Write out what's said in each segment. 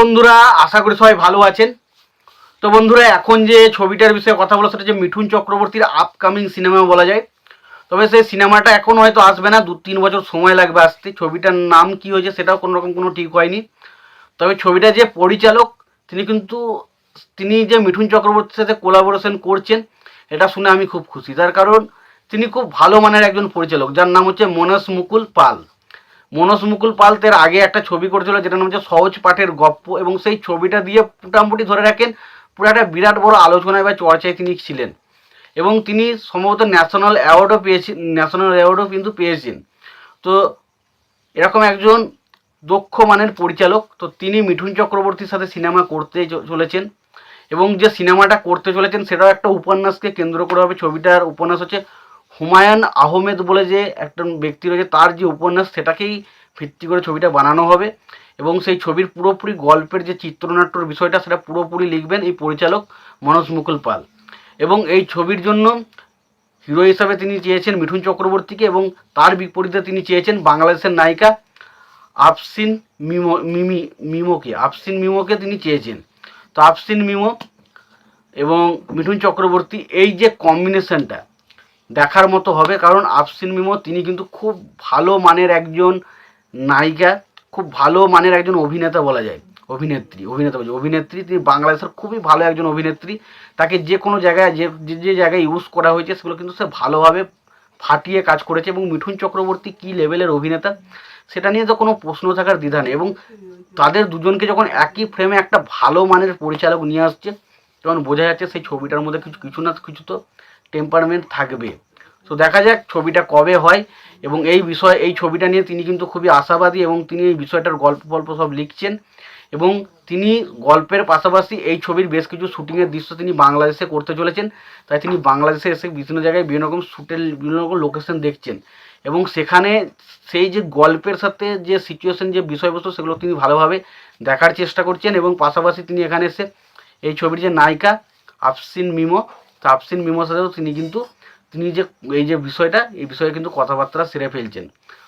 বন্ধুরা, আশা করি সবাই ভালো আছেন। তো বন্ধুরা, এখন যে ছবিটার বিষয়ে কথা বলা সেটা যে মিঠুন চক্রবর্তীর আপকামিং সিনেমা বলা যায়। তবে সেই সিনেমাটা এখন হয়তো আসবে না, 2-3 বছর সময় লাগবে আসতে। ছবিটার নাম কি হয়েছে সেটাও কোনো রকম কোনো ঠিক হয়নি। তবে ছবিটা যে পরিচালক তিনি যে মিঠুন চক্রবর্তীর সাথে কোলাবোরেশন করছেন, এটা শুনে আমি খুব খুশি। তার কারণ তিনি খুব ভালো মানের একজন পরিচালক, যার নাম হচ্ছে মনস মুকুল পাল। মনোজ মুকুল পাল এর আগে একটা ছবি করেছিল যেটার নাম হচ্ছে সহজ পাঠের গপ্প, এবং সেই ছবিটা দিয়ে মোটামুটি ধরে রাখেন পুরো একটা বিরাট বড় আলোচনায় বা চর্চায় তিনি ছিলেন, এবং তিনি সম্ভবত ন্যাশনাল অ্যাওয়ার্ডও কিন্তু পেয়েছেন। তো এরকম একজন দক্ষ মানের পরিচালক, তো তিনি মিঠুন চক্রবর্তীর সাথে সিনেমা করতে চলেছেন, এবং যে সিনেমাটা করতে চলেছেন সেটাও একটা উপন্যাসকে কেন্দ্র করে হবে। ছবিটার উপন্যাস হচ্ছে হুমায়ুন আহমেদ বলে যে একটা ব্যক্তি রয়েছে, তার যে উপন্যাস সেটাকেই ভিত্তি করে ছবিটা বানানো হবে, এবং সেই ছবির পুরোপুরি গল্পের যে চিত্রনাট্যর বিষয়টা সেটা পুরোপুরি লিখবেন এই পরিচালক মনোজ মুকুল পাল। এবং এই ছবির জন্য হিরো হিসাবে তিনি চেয়েছেন মিঠুন চক্রবর্তীকে, এবং তার বিপরীতে তিনি চেয়েছেন বাংলাদেশের নায়িকা আফসিন মিমোকে তিনি চেয়েছেন। তো আফসিন মিমো এবং মিঠুন চক্রবর্তী এই যে কম্বিনেশনটা দেখার মতো হবে, কারণ আফসিন মিমো তিনি কিন্তু খুব ভালো মানের একজন নায়িকা, খুব ভালো মানের একজন অভিনেতা বলা যায়, অভিনেত্রী তিনি বাংলাদেশের খুবই ভালো একজন অভিনেত্রী। তাকে যে কোনো জায়গায় যে জায়গায় ইউজ করা হয়েছে সেগুলো কিন্তু সে ভালোভাবে ফাটিয়ে কাজ করেছে, এবং মিঠুন চক্রবর্তী কী লেভেলের অভিনেতা সেটা নিয়ে তো কোনো প্রশ্ন থাকার দ্বিধা নেই। এবং তাদের দুজনকে যখন একই ফ্রেমে একটা ভালো মানের পরিচালক নিয়ে আসছে, তখন বোঝা যাচ্ছে সেই ছবিটার মধ্যে কিছু না কিছু তো টেম্পারমেন্ট থাকবে। তো দেখা যাক ছবিটা কবে হয়, এবং এই ছবিটা নিয়ে তিনি কিন্তু খুবই আশাবাদী, এবং তিনি এই বিষয়টার গল্প সব লিখছেন, এবং তিনি গল্পের পাশাপাশি এই ছবির বেশ কিছু শুটিংয়ের দৃশ্য তিনি বাংলাদেশে করতে চলেছেন। তাই তিনি বাংলাদেশে এসে বিভিন্ন জায়গায় বিভিন্ন রকম লোকেশন দেখছেন, এবং সেখানে সেই যে গল্পের সাথে যে সিচুয়েশন, যে বিষয়বস্তু সেগুলো তিনি ভালোভাবে দেখার চেষ্টা করছেন। এবং পাশাপাশি তিনি এখানে এসে এই ছবির যে নায়িকা আফসিন মিমোর সাথেও তিনি যে এই যে বিষয়টা, এই বিষয়ে কিন্তু কথাবার্তা সেরে ফেলছেন।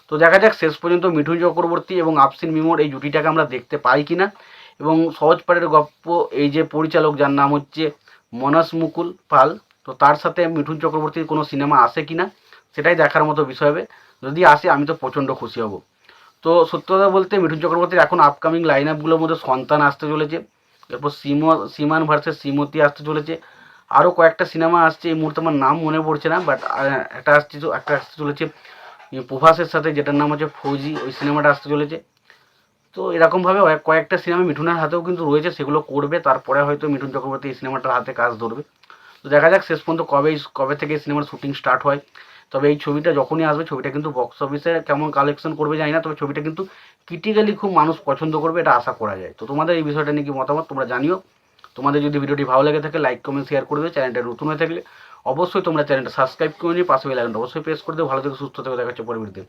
তো দেখা যাক শেষ পর্যন্ত মিঠুন চক্রবর্তী এবং আফসিন মিমোর এই জুটিটাকে আমরা দেখতে পাই কিনা, এবং সহজ পাঠের গপ্প এই যে পরিচালক যার নাম হচ্ছে মনস মুকুল পাল, তো তার সাথে মিঠুন চক্রবর্তীর কোনো সিনেমা আসে কিনা সেটাই দেখার মতো বিষয় হবে। যদি আসে আমি তো প্রচণ্ড খুশি হব। তো সত্য কথা বলতে মিঠুন চক্রবর্তীর এখন আপকামিং লাইন আপগুলোর মধ্যে সন্তান আসতে চলেছে, এরপর সীমান ভার্সেস শ্রীমতী আসতে চলেছে, আরও কয়েকটা সিনেমা আসছে, এই মুহূর্তে আমার নাম মনে পড়ছে না, বাট একটা আসতে চলেছে প্রভাসের সাথে, যেটার নাম হচ্ছে ফৌজি, ওই সিনেমাটা আসতে চলেছে। তো এরকমভাবে কয়েকটা সিনেমা মিঠুনের হাতেও কিন্তু রয়েছে, সেগুলো করবে, তারপরে হয়তো মিঠুন চক্রবর্তী এই সিনেমাটার হাতে কাজ ধরবে। তো দেখা যাক শেষ পর্যন্ত কবে থেকে এই সিনেমার শুটিং স্টার্ট হয়। তবে এই ছবিটা যখনই আসবে, ছবিটা কিন্তু বক্স অফিসে কেমন কালেকশন করবে জানি না, তবে ছবিটা কিন্তু ক্রিটিক্যালি খুব মানুষ পছন্দ করবে, এটা আশা করা যায়। তো তোমাদের এই বিষয়টা নিয়ে কি মতামত তোমরা জানিও। তোমাদের যদি ভিডিওটি ভালো লেগে থাকে লাইক কমেন্ট শেয়ার করে দিও। চ্যানেলটা নতুন হয়ে থাকলে অবশ্যই তোমরা চ্যানেলটা সাবস্ক্রাইব করে নিয়ে পাশে বেল আইকনটা অবশ্যই প্রেস করে দিও। ভালো থেকে সুস্থ থেকে দেখা হচ্ছে পরবর্তীতে।